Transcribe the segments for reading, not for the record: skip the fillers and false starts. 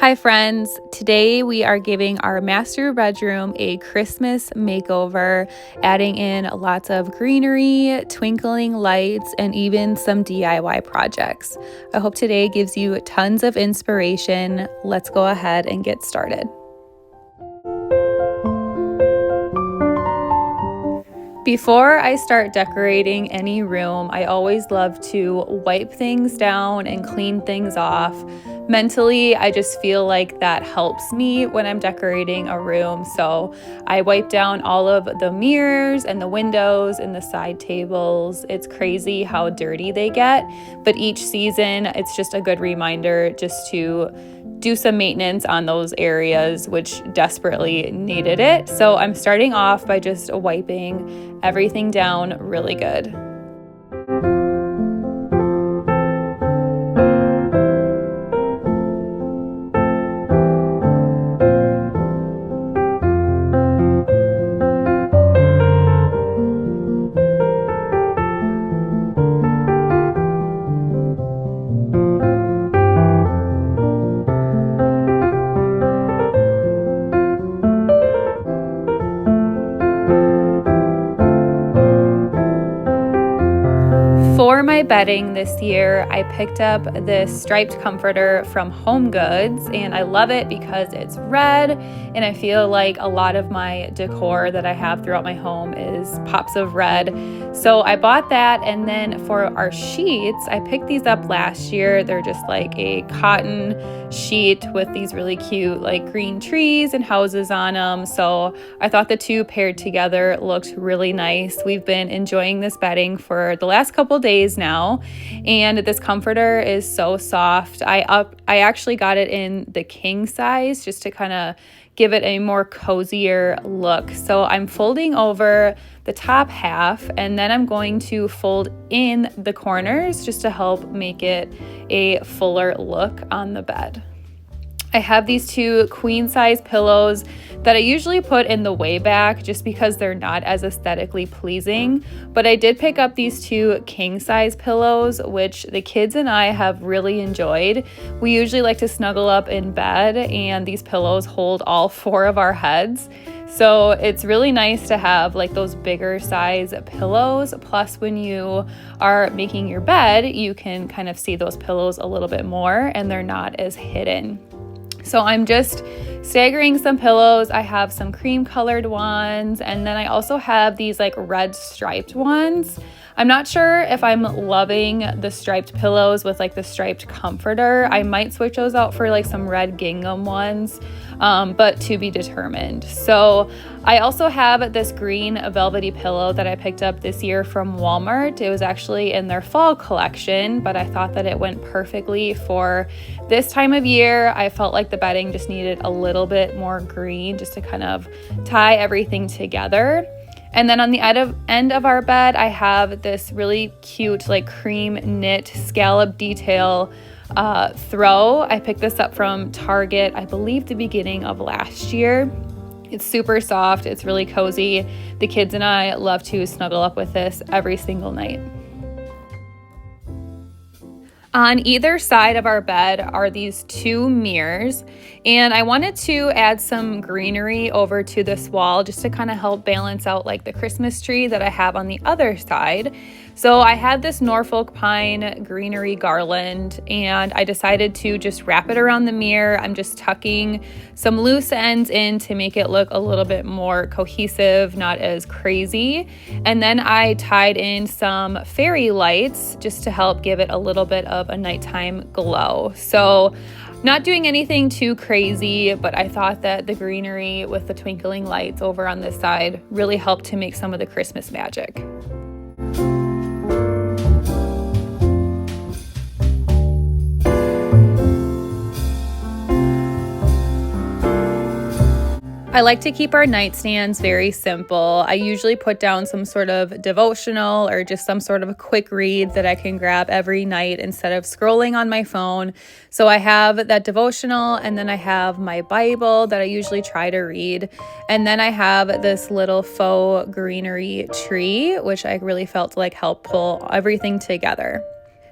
Hi friends, today we are giving our master bedroom a Christmas makeover, adding in lots of greenery, twinkling lights, and even some DIY projects. I hope today gives you tons of inspiration. Let's go ahead and get started. Before I start decorating any room, I always love to wipe things down and clean things off. Mentally, I just feel like that helps me when I'm decorating a room. So I wipe down all of the mirrors and the windows and the side tables. It's crazy how dirty they get, but each season it's just a good reminder just to do some maintenance on those areas which desperately needed it. So I'm starting off by just wiping everything down really good. For my bedding this year, I picked up this striped comforter from Home Goods, and I love it because it's red, and I feel like a lot of my decor that I have throughout my home is pops of red. So I bought that, and then for our sheets, I picked these up last year. They're just like a cotton sheet with these really cute like green trees and houses on them. So I thought the two paired together looked really nice. We've been enjoying this bedding for the last couple days now, and this comforter is so soft. I actually got it in the king size just to kind of give it a more cozier look. So I'm folding over the top half, and then I'm going to fold in the corners just to help make it a fuller look on the bed. I have these two queen size pillows that I usually put in the way back just because they're not as aesthetically pleasing, but I did pick up these two king size pillows, which the kids and I have really enjoyed. We usually like to snuggle up in bed, and these pillows hold all four of our heads. So it's really nice to have like those bigger size pillows. Plus, when you are making your bed, you can kind of see those pillows a little bit more and they're not as hidden. So I'm just staggering some pillows. I have some cream colored ones, and then I also have these like red striped ones. I'm not sure if I'm loving the striped pillows with like the striped comforter. I might switch those out for like some red gingham ones, but to be determined. So I also have this green velvety pillow that I picked up this year from Walmart. It was actually in their fall collection, but I thought that it went perfectly for this time of year. I felt like the bedding just needed a little bit more green just to kind of tie everything together. And then on the end of our bed, I have this really cute like cream knit scallop detail throw. I picked this up from Target, I believe the beginning of last year. It's super soft. It's really cozy. The kids and I love to snuggle up with this every single night. On either side of our bed are these two mirrors, and I wanted to add some greenery over to this wall just to kind of help balance out like the Christmas tree that I have on the other side. So I had this Norfolk pine greenery garland, and I decided to just wrap it around the mirror. I'm just tucking some loose ends in to make it look a little bit more cohesive, not as crazy. And then I tied in some fairy lights just to help give it a little bit of a nighttime glow. So not doing anything too crazy, but I thought that the greenery with the twinkling lights over on this side really helped to make some of the Christmas magic. I like to keep our nightstands very simple. I usually put down some sort of devotional or just some sort of a quick read that I can grab every night instead of scrolling on my phone. So I have that devotional, and then I have my Bible that I usually try to read. And then I have this little faux greenery tree, which I really felt like helped pull everything together.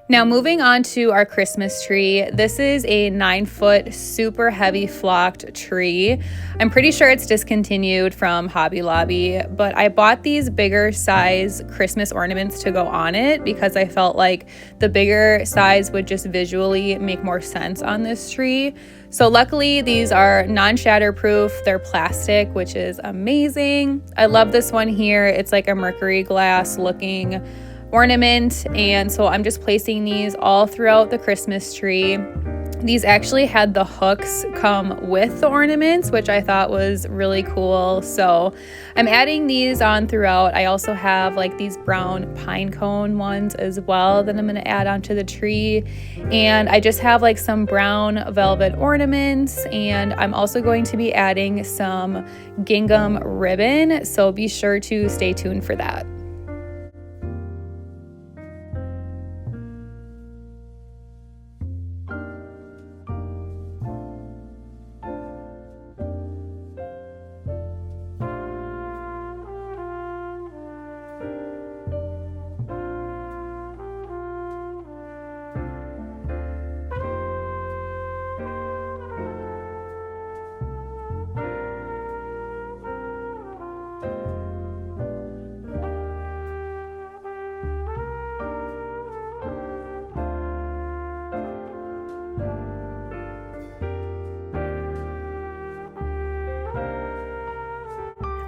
Now moving on to our Christmas tree, this is a 9-foot super heavy flocked tree. I'm pretty sure it's discontinued from Hobby Lobby, but I bought these bigger size Christmas ornaments to go on it because I felt like the bigger size would just visually make more sense on this tree. So luckily these are non-shatterproof, they're plastic, which is amazing. I love this one here. It's like a mercury glass looking ornament, and so I'm just placing these all throughout the Christmas tree. These actually had the hooks come with the ornaments, which I thought was really cool. So I'm adding these on throughout. I also have like these brown pine cone ones as well that I'm going to add onto the tree. And I just have like some brown velvet ornaments, and I'm also going to be adding some gingham ribbon. So be sure to stay tuned for that.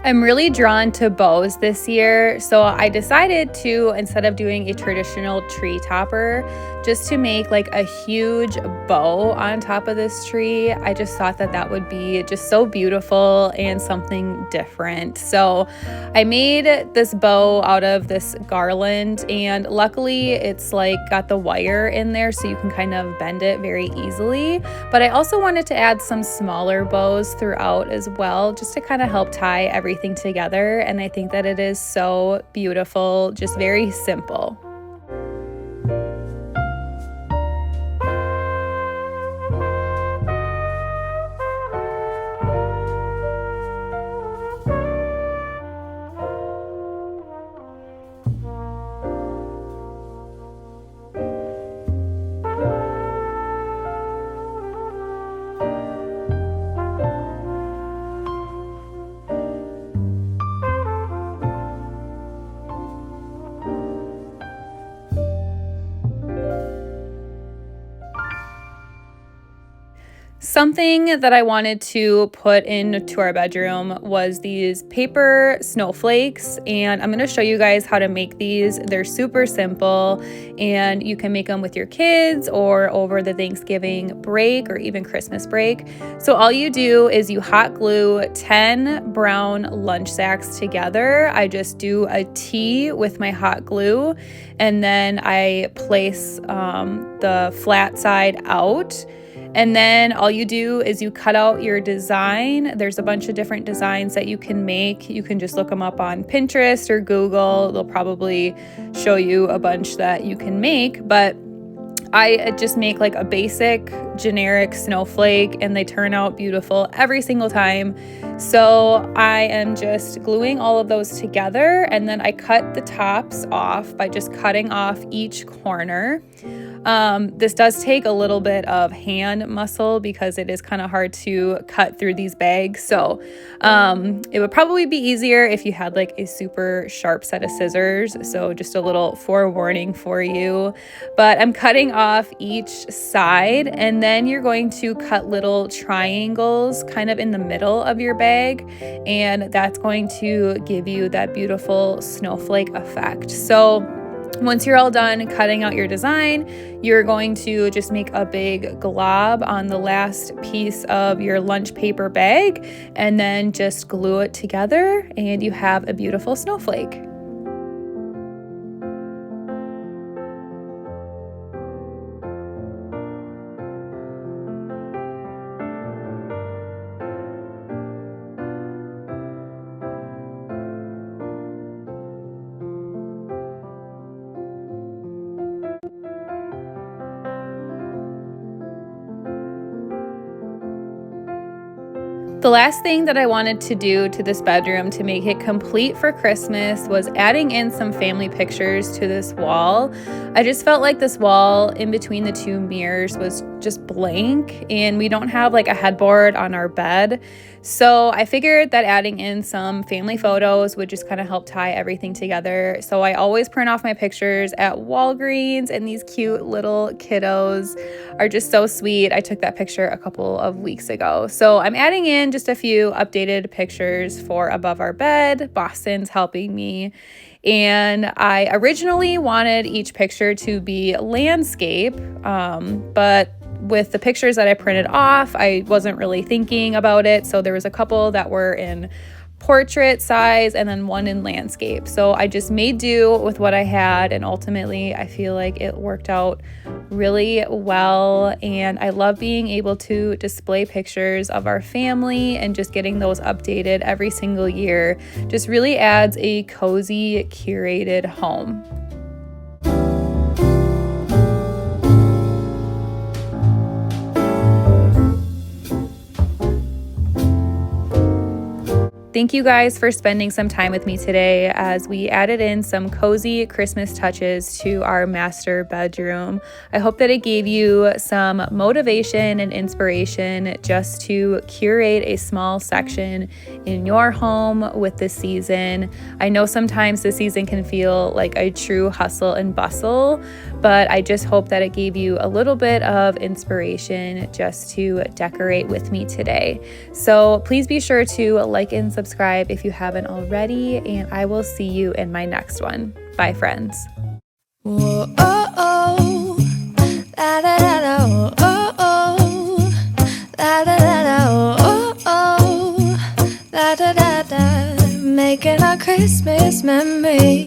I'm really drawn to bows this year, so I decided to, instead of doing a traditional tree topper, just to make like a huge bow on top of this tree. I just thought that that would be just so beautiful and something different. So I made this bow out of this garland, and luckily it's like got the wire in there so you can kind of bend it very easily. But I also wanted to add some smaller bows throughout as well, just to kind of help tie everything together. And I think that it is so beautiful, just very simple. Something that I wanted to put into our bedroom was these paper snowflakes, and I'm going to show you guys how to make these. They're super simple, and you can make them with your kids or over the Thanksgiving break or even Christmas break. So all you do is you hot glue 10 brown lunch sacks together. I just do a T with my hot glue, and then I place the flat side out. And then all you do is you cut out your design. There's a bunch of different designs that you can make. You can just look them up on Pinterest or Google. They'll probably show you a bunch that you can make, but I just make like a basic generic snowflake, and they turn out beautiful every single time. So I am just gluing all of those together, and then I cut the tops off by just cutting off each corner. This does take a little bit of hand muscle because it is kind of hard to cut through these bags. So it would probably be easier if you had like a super sharp set of scissors. So just a little forewarning for you. But I'm cutting off each side, and then you're going to cut little triangles kind of in the middle of your bag, and that's going to give you that beautiful snowflake effect. So once you're all done cutting out your design, you're going to just make a big glob on the last piece of your lunch paper bag, and then just glue it together, and you have a beautiful snowflake. The last thing that I wanted to do to this bedroom to make it complete for Christmas was adding in some family pictures to this wall. I just felt like this wall in between the two mirrors was just blank, and we don't have like a headboard on our bed. So I figured that adding in some family photos would just kind of help tie everything together. So I always print off my pictures at Walgreens, and these cute little kiddos are just so sweet. I took that picture a couple of weeks ago. So I'm adding in just a few updated pictures for above our bed. Boston's helping me. And I originally wanted each picture to be landscape, but with the pictures that I printed off, I wasn't really thinking about it. So there was a couple that were in portrait size and then one in landscape. So I just made do with what I had, and ultimately I feel like it worked out really well. And I love being able to display pictures of our family, and just getting those updated every single year just really adds a cozy, curated home. Thank you guys for spending some time with me today as we added in some cozy Christmas touches to our master bedroom. I hope that it gave you some motivation and inspiration just to curate a small section in your home with the season. I know sometimes the season can feel like a true hustle and bustle, but I just hope that it gave you a little bit of inspiration just to decorate with me today. So please be sure to like and subscribe if you haven't already, and I will see you in my next one. Bye, friends. Whoa, oh, oh. Da, da, da, da, oh, oh. Da, da, da, da, oh, oh. Da, da, da, da. Making a Christmas memory.